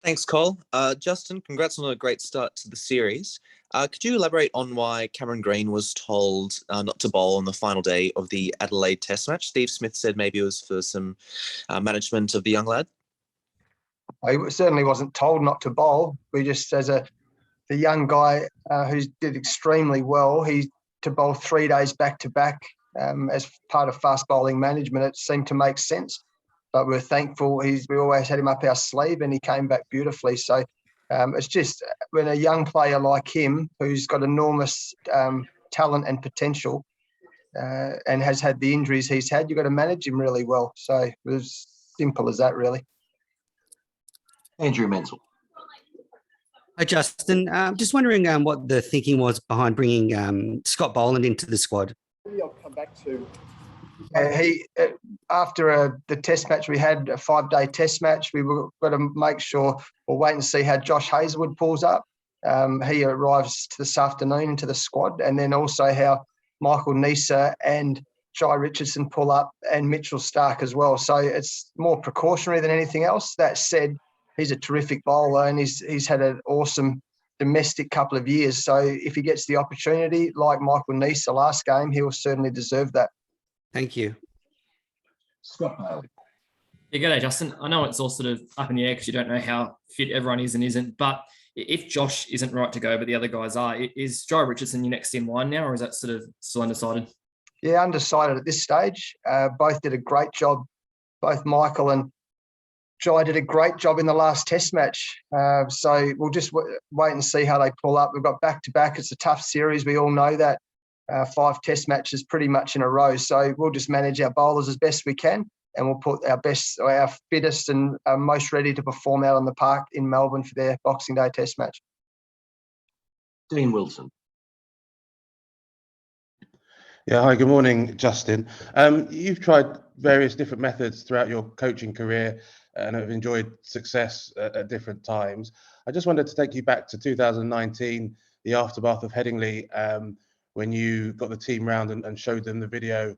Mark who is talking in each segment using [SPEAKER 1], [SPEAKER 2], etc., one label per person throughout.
[SPEAKER 1] Thanks, Cole. Justin, congrats on a great start to the series. Could you elaborate on why Cameron Green was told not to bowl on the final day of the Adelaide Test match? Steve Smith said maybe it was for some management of the young lad.
[SPEAKER 2] He certainly wasn't told not to bowl. We just, as the young guy who did extremely well, he to bowl 3 days back to back as part of fast bowling management. It seemed to make sense, but we're thankful. We always had him up our sleeve, and he came back beautifully. So it's just when a young player like him, who's got enormous talent and potential, and has had the injuries he's had, you've got to manage him really well. So it was simple as that, really.
[SPEAKER 3] Andrew Menzel.
[SPEAKER 4] Hi, Justin. Just wondering what the thinking was behind bringing Scott Boland into the squad.
[SPEAKER 5] I'll come back to.
[SPEAKER 2] After the test match, we had a 5-day test match. We were got to make sure we'll wait and see how Josh Hazlewood pulls up. He arrives this afternoon into the squad, and then also how Michael Neser and Jai Richardson pull up, and Mitchell Stark as well. So it's more precautionary than anything else. That said, he's a terrific bowler, and he's had an awesome domestic couple of years. So if he gets the opportunity, like Michael Neser last game, he will certainly deserve that.
[SPEAKER 4] Thank you.
[SPEAKER 3] Scott Bailey.
[SPEAKER 6] Yeah, g'day, Justin. I know it's all sort of up in the air because you don't know how fit everyone is and isn't, but if Josh isn't right to go, but the other guys are, is Jai Richardson your next in line now, or is that sort of still undecided?
[SPEAKER 2] Yeah, undecided at this stage. Both did a great job. Both Michael and Jai did a great job in the last test match. So we'll just wait and see how they pull up. We've got back-to-back. It's a tough series. We all know that. 5 test matches pretty much in a row. So we'll just manage our bowlers as best we can, and we'll put our best, our fittest and most ready to perform out on the park in Melbourne for their Boxing Day test match.
[SPEAKER 3] Dean Wilson.
[SPEAKER 7] Yeah, hi, good morning, Justin. You've tried various different methods throughout your coaching career and have enjoyed success at different times. I just wanted to take you back to 2019, the aftermath of Headingley, when you got the team round and showed them the video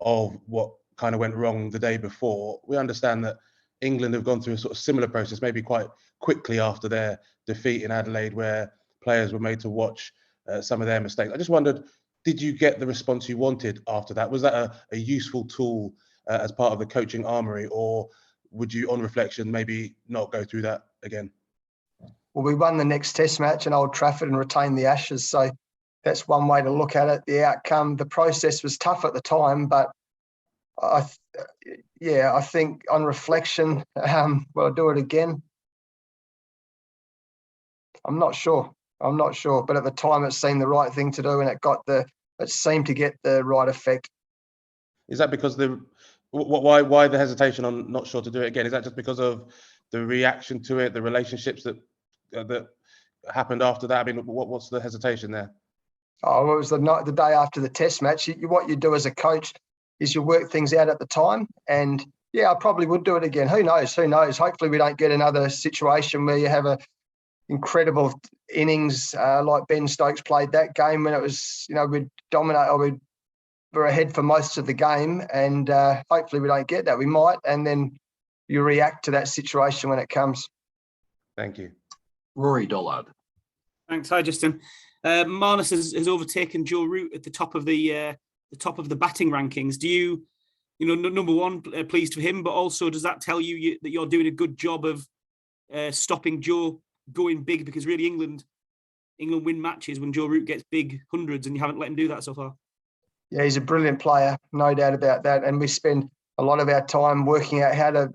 [SPEAKER 7] of what kind of went wrong the day before. We understand that England have gone through a sort of similar process, maybe quite quickly after their defeat in Adelaide, where players were made to watch some of their mistakes. I just wondered, did you get the response you wanted after that? Was that a useful tool as part of the coaching armoury, or would you, on reflection, maybe not go through that again?
[SPEAKER 2] Well, we won the next test match in Old Trafford and retained the Ashes. So that's one way to look at it. The outcome, the process was tough at the time, but I think on reflection, will I do it again? I'm not sure, but at the time it seemed the right thing to do, and it seemed to get the right effect.
[SPEAKER 7] Is that because why the hesitation on not sure to do it again? Is that just because of the reaction to it, the relationships that happened after that? I mean, what's the hesitation there?
[SPEAKER 2] Oh, well, it was the day after the test match. What you do as a coach is you work things out at the time. And yeah, I probably would do it again. Who knows? Hopefully we don't get another situation where you have a incredible innings like Ben Stokes played that game when it was, we'd dominate, or we were ahead for most of the game. And hopefully we don't get that. We might, and then you react to that situation when it comes.
[SPEAKER 7] Thank you.
[SPEAKER 3] Rory Dollard.
[SPEAKER 5] Thanks. Hi, Justin. Marnus has overtaken Joe Root at the top of the batting rankings. Do you, number one, pleased for him, but also does that tell you that you're doing a good job of stopping Joe going big? Because really, England win matches when Joe Root gets big hundreds, and you haven't let him do that so far. Yeah, he's a brilliant player, no doubt about that. And we spend a lot of our time working out how to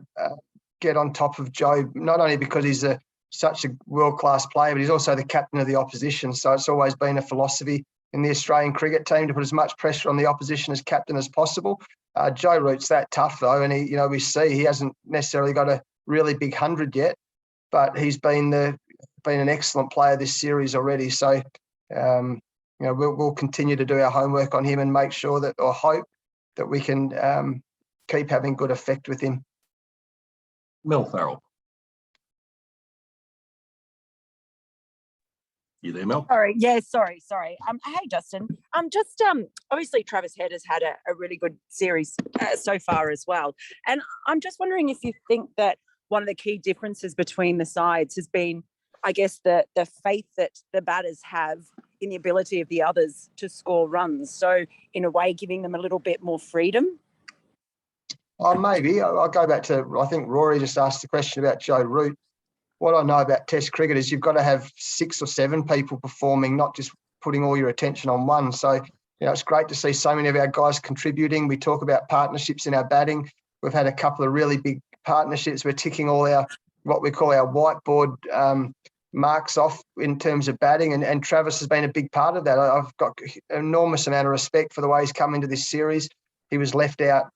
[SPEAKER 5] get on top of Joe, not only because he's such a world-class player, but he's also the captain of the opposition. So it's always been a philosophy in the Australian cricket team to put as much pressure on the opposition as captain as possible. Joe Root's that tough though, and we see he hasn't necessarily got a really big 100 yet, but he's been an excellent player this series already. So we'll continue to do our homework on him and make sure that, or hope that we can keep having good effect with him.
[SPEAKER 3] Mel Farrell. You there, Mel?
[SPEAKER 8] Sorry. Hey, Justin. Obviously Travis Head has had a really good series so far as well. And I'm just wondering if you think that one of the key differences between the sides has been, I guess, the faith that the batters have in the ability of the others to score runs. So in a way, giving them a little bit more freedom.
[SPEAKER 2] Oh, maybe. I'll go back to, I think Rory just asked the question about Joe Root. What I know about Test cricket is you've got to have 6 or 7 people performing, not just putting all your attention on one. So, it's great to see so many of our guys contributing. We talk about partnerships in our batting. We've had a couple of really big partnerships. We're ticking all our, what we call our whiteboard marks off in terms of batting. And Travis has been a big part of that. I've got an enormous amount of respect for the way he's come into this series. He was left out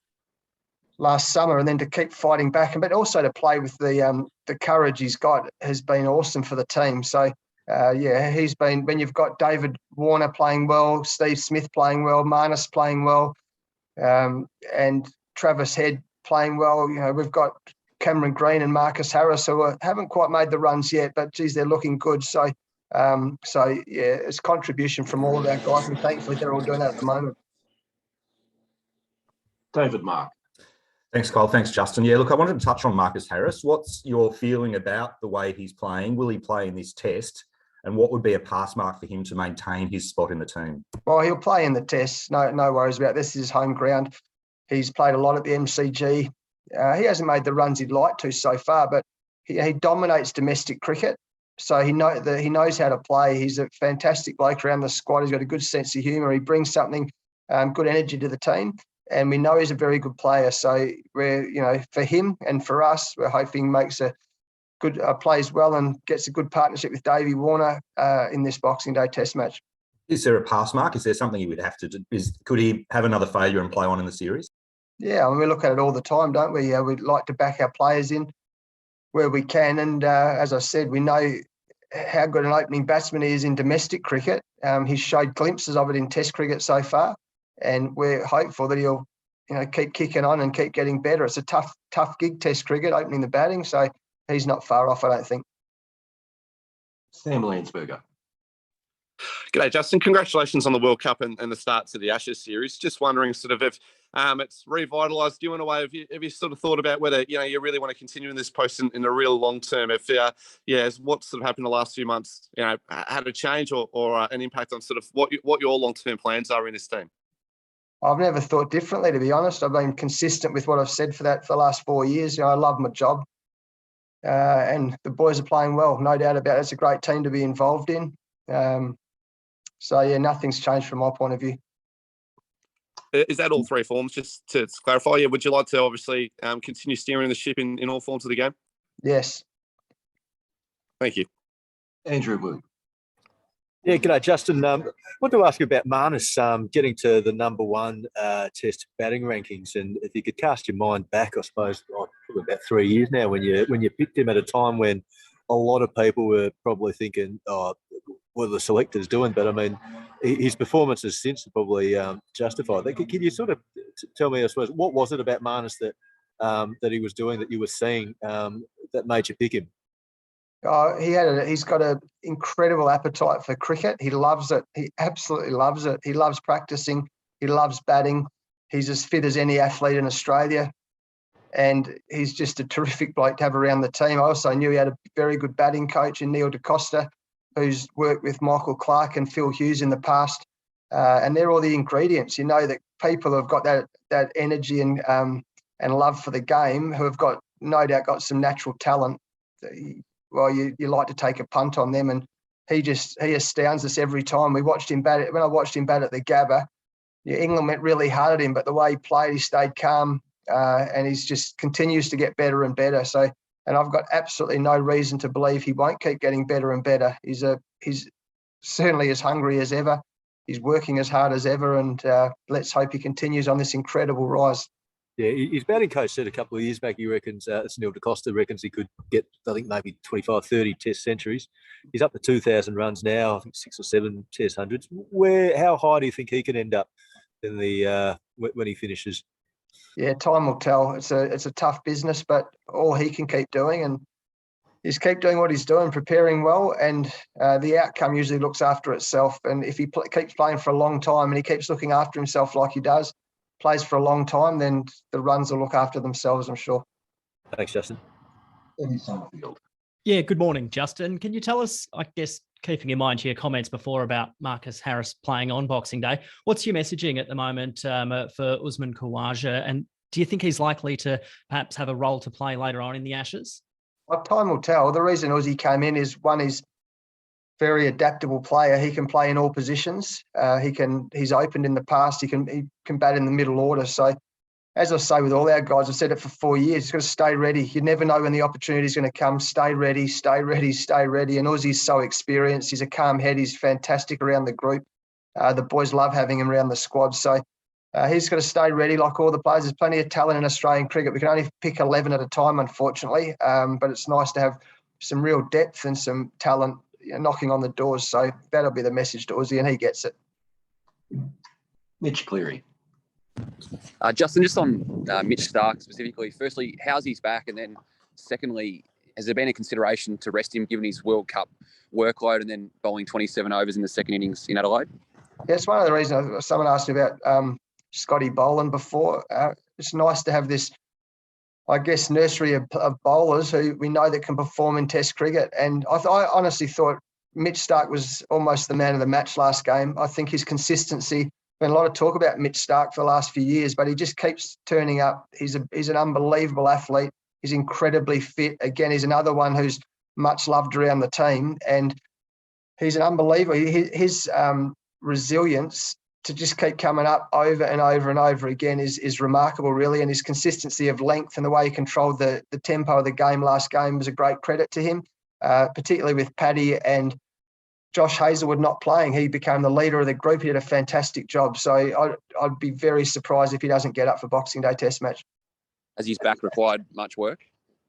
[SPEAKER 2] last summer, and then to keep fighting back, but also to play with the courage he's got has been awesome for the team. So, he's been, when you've got David Warner playing well, Steve Smith playing well, Marnus playing well, and Travis Head playing well, we've got Cameron Green and Marcus Harris who haven't quite made the runs yet, but geez, they're looking good. So, it's contribution from all of our guys, and thankfully they're all doing that at the moment.
[SPEAKER 3] David Mark.
[SPEAKER 9] Thanks, Kyle. Thanks, Justin. Yeah, look, I wanted to touch on Marcus Harris. What's your feeling about the way he's playing? Will he play in this test? And what would be a pass mark for him to maintain his spot in the team?
[SPEAKER 2] Well, he'll play in the tests. No worries about this. This is his home ground. He's played a lot at the MCG. He hasn't made the runs he'd like to so far, but he dominates domestic cricket. So he knows how to play. He's a fantastic bloke around the squad. He's got a good sense of humour. He brings something, good energy to the team. And we know he's a very good player. So we're, for him and for us, we're hoping makes a good, plays well and gets a good partnership with Davey Warner in this Boxing Day Test match.
[SPEAKER 9] Is there a pass mark? Is there something he would have to do? Could he have another failure and play on in the series?
[SPEAKER 2] Yeah, we look at it all the time, don't we? We'd like to back our players in where we can. And as I said, we know how good an opening batsman he is in domestic cricket. He's showed glimpses of it in Test cricket so far. And we're hopeful that he'll, keep kicking on and keep getting better. It's a tough gig, Test cricket, opening the batting. So he's not far off, I don't think.
[SPEAKER 3] Sam Landsberger.
[SPEAKER 10] G'day, Justin. Congratulations on the World Cup and the start to the Ashes series. Just wondering sort of if it's revitalised you in a way. Have you sort of thought about whether, you really want to continue in this post in a real long term? If, what sort of happened the last few months, had a change or an impact on sort of what your long-term plans are in this team?
[SPEAKER 2] I've never thought differently, to be honest. I've been consistent with what I've said for the last 4 years. I love my job. And the boys are playing well, no doubt about it. It's a great team to be involved in. Nothing's changed from my point of view.
[SPEAKER 10] Is that all 3 forms? Just to clarify, would you like to obviously continue steering the ship in all forms of the game?
[SPEAKER 2] Yes.
[SPEAKER 10] Thank you.
[SPEAKER 3] Andrew Wood.
[SPEAKER 11] Yeah, g'day, Justin. I want to ask you about Marnus getting to the number 1 Test batting rankings, and if you could cast your mind back, I suppose, probably about 3 years now, when you picked him at a time when a lot of people were probably thinking, what are the selectors doing? But I mean, his performances since are probably justified. Can you sort of tell me, I suppose, what was it about Marnus that he was doing, that you were seeing, that made you pick him?
[SPEAKER 2] He's got an incredible appetite for cricket. He loves it. He absolutely loves it. He loves practicing. He loves batting. He's as fit as any athlete in Australia. And he's just a terrific bloke to have around the team. I also knew he had a very good batting coach in Neil DaCosta, who's worked with Michael Clark and Phil Hughes in the past. And they're all the ingredients. That people who've got that energy and love for the game, who have no doubt got some natural talent. You like to take a punt on them, and he astounds us every time. We watched him bat. When I watched him bat at the Gabba, England went really hard at him, but the way he played, he stayed calm, and he's just continues to get better and better. So, and I've got absolutely no reason to believe he won't keep getting better and better. He's certainly as hungry as ever. He's working as hard as ever, and let's hope he continues on this incredible rise.
[SPEAKER 11] Yeah, his batting coach said a couple of years back, he reckons, it's Neil DaCosta reckons he could get, I think, maybe 25, 30 Test centuries. He's up to 2,000 runs now, I think 6 or 7 Test hundreds. How high do you think he can end up in when he finishes?
[SPEAKER 2] Yeah, time will tell. It's a tough business, but all he can keep doing and is keep doing what he's doing, preparing well, and the outcome usually looks after itself. And if he keeps playing for a long time and he keeps looking after himself like he does, plays for a long time, then the runs will look after themselves, I'm sure.
[SPEAKER 11] Thanks, Justin.
[SPEAKER 3] Eddie Summerfield.
[SPEAKER 12] Yeah, good morning, Justin. Can you tell us, I guess, keeping in mind your comments before about Marcus Harris playing on Boxing Day, what's your messaging at the moment for Usman Khawaja? And do you think he's likely to perhaps have a role to play later on in the Ashes?
[SPEAKER 2] Well, time will tell. The reason Uzi came in is one is very adaptable player. He can play in all positions. He's opened in the past. He can bat in the middle order. So, as I say with all our guys, I've said it for 4 years. He's got to stay ready. You never know when the opportunity is going to come. Stay ready, stay ready, stay ready. And Uzi's so experienced. He's a calm head. He's fantastic around the group. The boys love having him around the squad. So he's got to stay ready like all the players. There's plenty of talent in Australian cricket. We can only pick 11 at a time, unfortunately. But it's nice to have some real depth and some talent knocking on the doors. So that'll be the message to Uzi, and he gets it.
[SPEAKER 3] Mitch Cleary.
[SPEAKER 13] Justin, just on Mitch Starc specifically, firstly, how's his back? And then secondly, has there been a consideration to rest him given his World Cup workload and then bowling 27 overs in the second innings in Adelaide?
[SPEAKER 2] Yeah, it's one of the reasons someone asked me about Scotty Boland before. It's nice to have this, I guess, nursery of bowlers who we know that can perform in Test cricket. And I honestly thought Mitch Starc was almost the man of the match last game. I think his consistency, been a lot of talk about Mitch Starc for the last few years, but he just keeps turning up. He's an unbelievable athlete. He's incredibly fit. Again, he's another one who's much loved around the team, and he's an unbeliever. His resilience to just keep coming up over and over and over again is remarkable, really. And his consistency of length and the way he controlled the tempo of the game last game was a great credit to him, particularly with Paddy and Josh Hazlewood not playing. He became the leader of the group. He did a fantastic job. So I'd be very surprised if he doesn't get up for Boxing Day Test match.
[SPEAKER 13] Has his back required much work?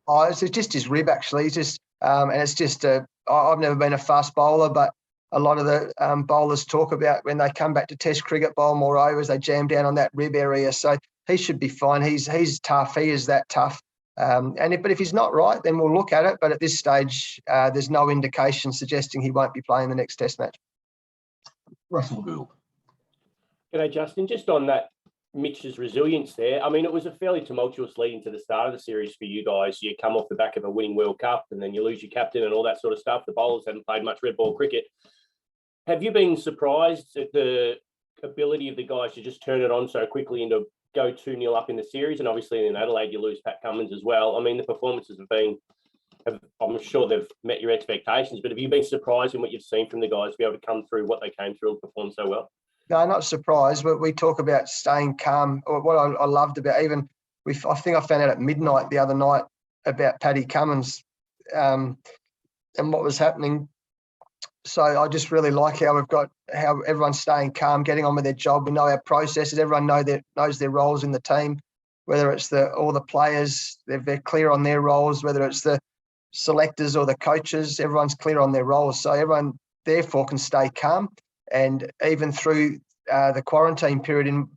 [SPEAKER 2] Oh, it's just his rib, actually. It's just, and it's just, I've never been a fast bowler, but a lot of the bowlers talk about when they come back to Test cricket, bowl more overs, they jam down on that rib area. So he should be fine. He's tough. He is that tough. But if he's not right, then we'll look at it. But at this stage, there's no indication suggesting he won't be playing the next Test match.
[SPEAKER 3] Russell Gould.
[SPEAKER 14] G'day, Justin. Just on that Mitch's resilience there. I mean, it was a fairly tumultuous lead into the start of the series for you guys. You come off the back of a winning World Cup and then you lose your captain and all that sort of stuff. The bowlers haven't played much red ball cricket. Have you been surprised at the ability of the guys to just turn it on so quickly and to go 2-0 up in the series? And obviously in Adelaide, you lose Pat Cummins as well. I mean, the performances I'm sure they've met your expectations, but have you been surprised in what you've seen from the guys to be able to come through what they came through and perform so well?
[SPEAKER 2] No, not surprised. But we talk about staying calm. What I loved about I think I found out at midnight the other night about Patty Cummins and what was happening. So I just really like how everyone's staying calm, getting on with their job. We know our processes. Everyone knows their roles in the team, whether it's all the players, they're clear on their roles, whether it's the selectors or the coaches, everyone's clear on their roles. So everyone therefore can stay calm. And even through the quarantine period in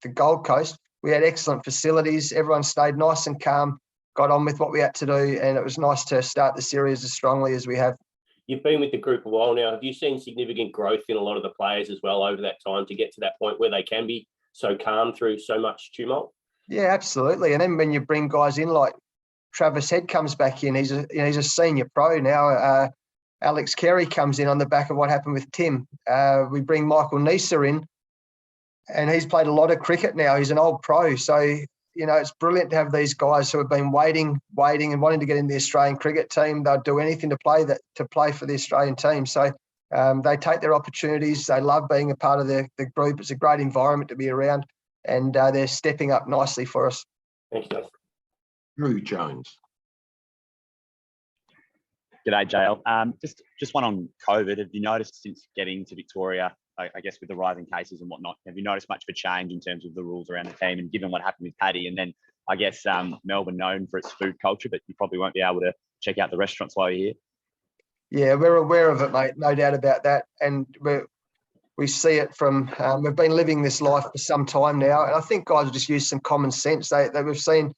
[SPEAKER 2] the Gold Coast, we had excellent facilities. Everyone stayed nice and calm, got on with what we had to do, and it was nice to start the series as strongly as we have.
[SPEAKER 14] You've been with the group a while now. Have you seen significant growth in a lot of the players as well over that time to get to that point where they can be so calm through so much tumult?
[SPEAKER 2] Yeah, absolutely. And then when you bring guys in like Travis Head comes back in, he's a senior pro now. Alex Carey comes in on the back of what happened with Tim. We bring Michael Neser in, and he's played a lot of cricket now. He's an old pro. So, it's brilliant to have these guys who have been waiting and wanting to get in the Australian cricket team. They'll do anything to play for the Australian team. So they take their opportunities. They love being a part of the group. It's a great environment to be around, and they're stepping up nicely for us.
[SPEAKER 14] Thanks, Justin.
[SPEAKER 3] Drew Jones.
[SPEAKER 15] G'day, JL. Just one on COVID. Have you noticed since getting to Victoria, I guess with the rising cases and whatnot, have you noticed much of a change in terms of the rules around the team? And given what happened with Paddy, and then I guess Melbourne known for its food culture, but you probably won't be able to check out the restaurants while you're here.
[SPEAKER 2] Yeah, we're aware of it, mate. No doubt about that. And we see it from, we've been living this life for some time now. And I think guys will just use some common sense. We've seen,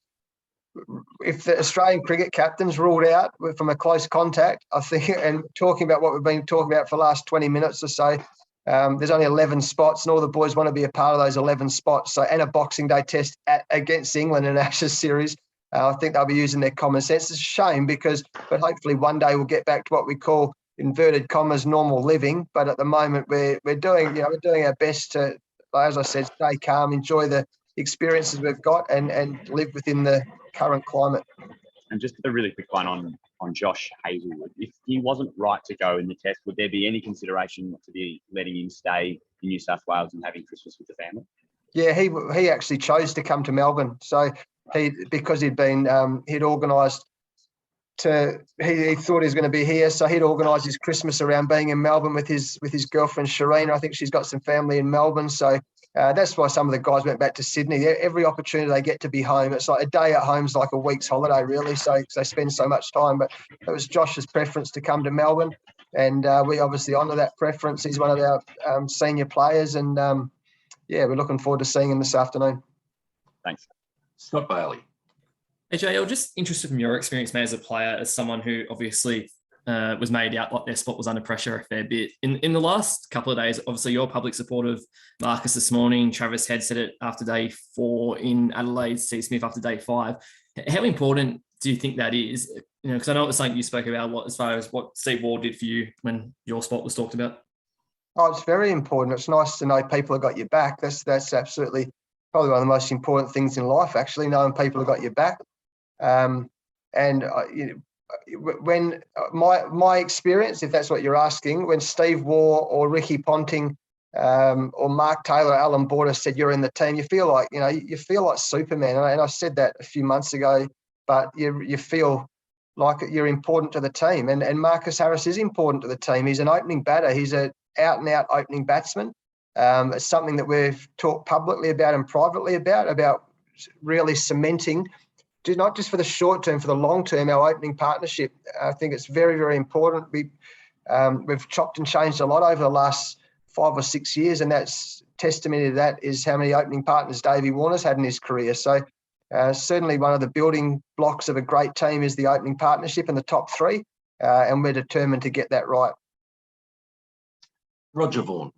[SPEAKER 2] if the Australian cricket captain's ruled out from a close contact, I think, and talking about what we've been talking about for the last 20 minutes or so, there's only 11 spots and all the boys want to be a part of those 11 spots. So, and a Boxing Day test against England in Ashes series. I think they'll be using their common sense. It's a shame but hopefully one day we'll get back to what we call inverted commas normal living. But at the moment we're doing our best to, as I said, stay calm, enjoy the experiences we've got, and live within the current climate.
[SPEAKER 15] And just a really quick one on Josh Hazelwood. If he wasn't right to go in the test, would there be any consideration to be letting him stay in New South Wales and having Christmas with the family?
[SPEAKER 2] Yeah, he actually chose to come to Melbourne. So because he'd organised he thought he was going to be here, so he'd organised his Christmas around being in Melbourne with his girlfriend Shireen. I think she's got some family in Melbourne, so that's why some of the guys went back to Sydney. Every opportunity they get to be home, it's like a day at home is like a week's holiday, really. So they spend so much time. But it was Josh's preference to come to Melbourne, and we obviously honour that preference. He's one of our senior players, and we're looking forward to seeing him this afternoon.
[SPEAKER 15] Thanks.
[SPEAKER 3] Scott Bailey.
[SPEAKER 6] Hey, JL, just interested from your experience, mate, as a player, as someone who obviously was made out like their spot was under pressure a fair bit. In the last couple of days, obviously you're public support of Marcus this morning. Travis Head said it after day 4 in Adelaide, Steve Smith after day 5. How important do you think that is? Because I know it was something you spoke about as far as what Steve Ward did for you when your spot was talked about.
[SPEAKER 2] Oh, it's very important. It's nice to know people have got your back. That's absolutely probably one of the most important things in life, actually, knowing people have got your back. When my experience, if that's what you're asking, when Steve Waugh or Ricky Ponting or Mark Taylor, Alan Border said you're in the team, you feel like Superman. And I said that a few months ago, but you feel like you're important to the team. And Marcus Harris is important to the team. He's an opening batter. He's an out-and-out opening batsman. It's something that we've talked publicly about and privately about really cementing, not just for the short term, for the long term, our opening partnership. I think it's very, very important. We've chopped and changed a lot over the last 5 or 6 years, and that's testimony to that is how many opening partners Davey Warner's had in his career. So certainly one of the building blocks of a great team is the opening partnership in the top 3, and we're determined to get that right.
[SPEAKER 3] Roger Vaughan.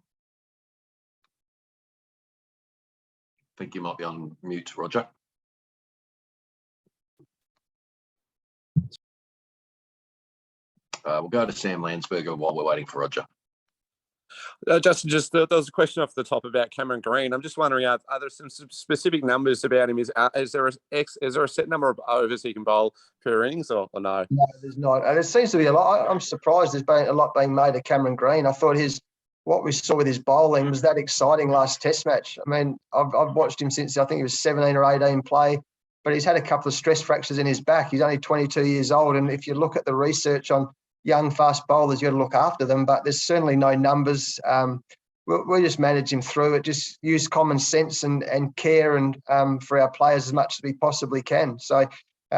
[SPEAKER 3] I think you might be on mute, Roger. We'll go to Sam Landsberger while we're waiting for Roger.
[SPEAKER 10] Justin, there was a question off the top about Cameron Green. I'm just wondering, are there some specific numbers about him? Is there a set number of overs he can bowl per innings, or no?
[SPEAKER 2] No, there's not. And it seems to be a lot. I'm surprised there's been a lot being made of Cameron Green. I thought what we saw with his bowling was that exciting last Test match. I mean, I've watched him since I think he was 17 or 18 play, but he's had a couple of stress fractures in his back. He's only 22 years old, and if you look at the research on young fast bowlers, you got to look after them, but there's certainly no numbers. We'll just manage him through it. Just use common sense and care and for our players as much as we possibly can. So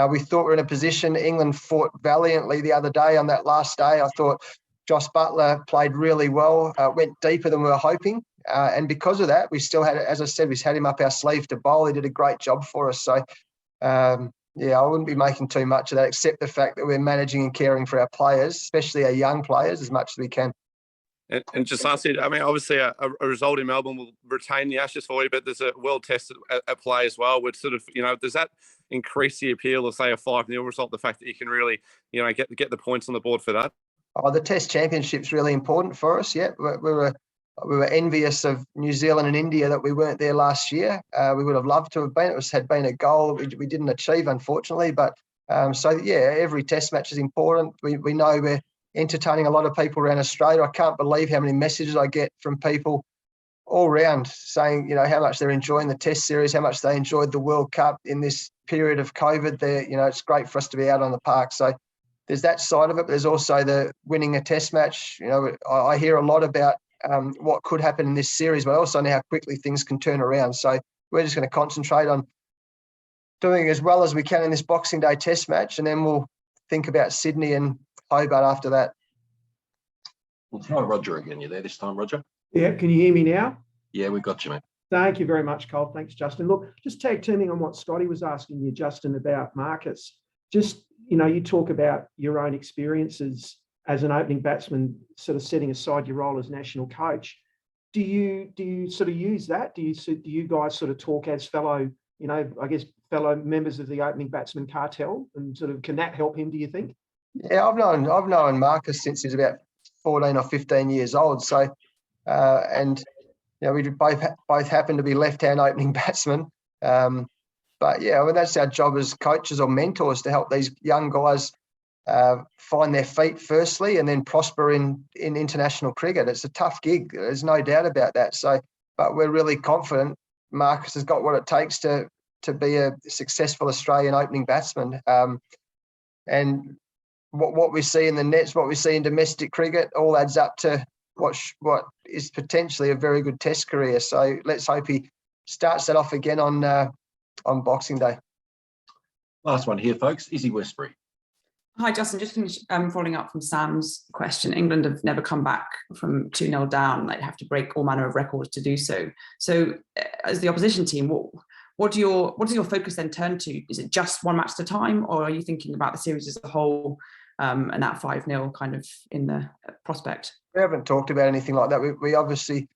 [SPEAKER 2] we thought we were in a position. England fought valiantly the other day on that last day. I thought Josh Butler played really well, went deeper than we were hoping. And because of that, we still had, as I said, we had him up our sleeve to bowl. He did a great job for us. So I wouldn't be making too much of that, except the fact that we're managing and caring for our players, especially our young players, as much as we can.
[SPEAKER 10] And just lastly, I mean, obviously a result in Melbourne will retain the Ashes for you, but there's a world test at play as well. Would sort of, does that increase the appeal of, say, a 5-0 result, the fact that you can really, get the points on the board for that?
[SPEAKER 2] Oh, the Test Championship's really important for us. Yeah, we were envious of New Zealand and India that we weren't there last year. We would have loved to have been. It had been a goal that we didn't achieve, unfortunately. But every Test match is important. We know we're entertaining a lot of people around Australia. I can't believe how many messages I get from people all round saying, how much they're enjoying the Test series, how much they enjoyed the World Cup in this period of COVID. It's great for us to be out on the park. So there's that side of it. But there's also the winning a Test match. I hear a lot about what could happen in this series, but I also know how quickly things can turn around. So we're just going to concentrate on doing as well as we can in this Boxing Day Test match, and then we'll think about Sydney and Hobart after that.
[SPEAKER 3] We'll try Roger again. You there this time, Roger?
[SPEAKER 16] Yeah, can you hear me now?
[SPEAKER 3] Yeah, we got you, mate.
[SPEAKER 16] Thank you very much, Cole. Thanks, Justin. Look, just tag teaming on what Scotty was asking you, Justin, about Marcus. Just, you talk about your own experiences as an opening batsman, sort of setting aside your role as national coach. Do you sort of use that? Do you guys sort of talk as fellow fellow members of the opening batsman cartel, and sort of can that help him, do you think?
[SPEAKER 2] Yeah, I've known Marcus since he's about 14 or 15 years old. So, and we both happen to be left-hand opening batsmen. But yeah, I mean, that's our job as coaches or mentors, to help these young guys find their feet firstly, and then prosper in international cricket. It's a tough gig. There's no doubt about that. So, but we're really confident Marcus has got what it takes to be a successful Australian opening batsman. And what we see in the nets, what we see in domestic cricket, all adds up to what is potentially a very good Test career. So let's hope he starts that off again on Boxing Day.
[SPEAKER 3] Last one here, folks. Izzy Westbury.
[SPEAKER 17] Hi, Justin. Just following up from Sam's question. England have never come back from 2-0 down. They'd have to break all manner of records to do so. So, as the opposition team, what does your focus then turn to? Is it just one match at a time, or are you thinking about the series as a whole, and that 5-0 kind of in the prospect?
[SPEAKER 2] We haven't talked about anything like that. We obviously,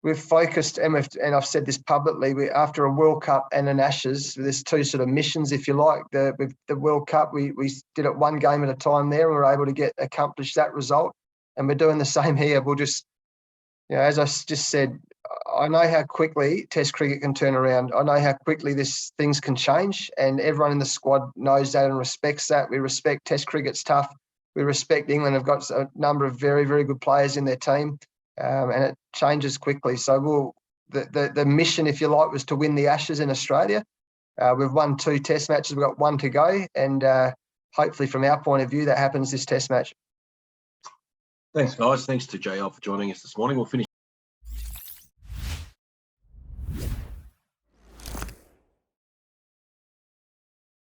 [SPEAKER 2] we've focused, and I've said this publicly, after a World Cup and an Ashes, there's two sort of missions, if you like. The World Cup, we did it one game at a time there, and we were able to accomplish that result. And we're doing the same here. We'll just, as I just said, I know how quickly Test cricket can turn around. I know how quickly things can change, and everyone in the squad knows that and respects that. We respect Test cricket's tough. We respect England have got a number of very, very good players in their team, and it changes quickly. So the mission, if you like, was to win the Ashes in Australia. We've won 2 Test matches. We've got 1 to go, and hopefully, from our point of view, that happens this Test match.
[SPEAKER 3] Thanks, guys. Thanks to JL for joining us this morning. We'll finish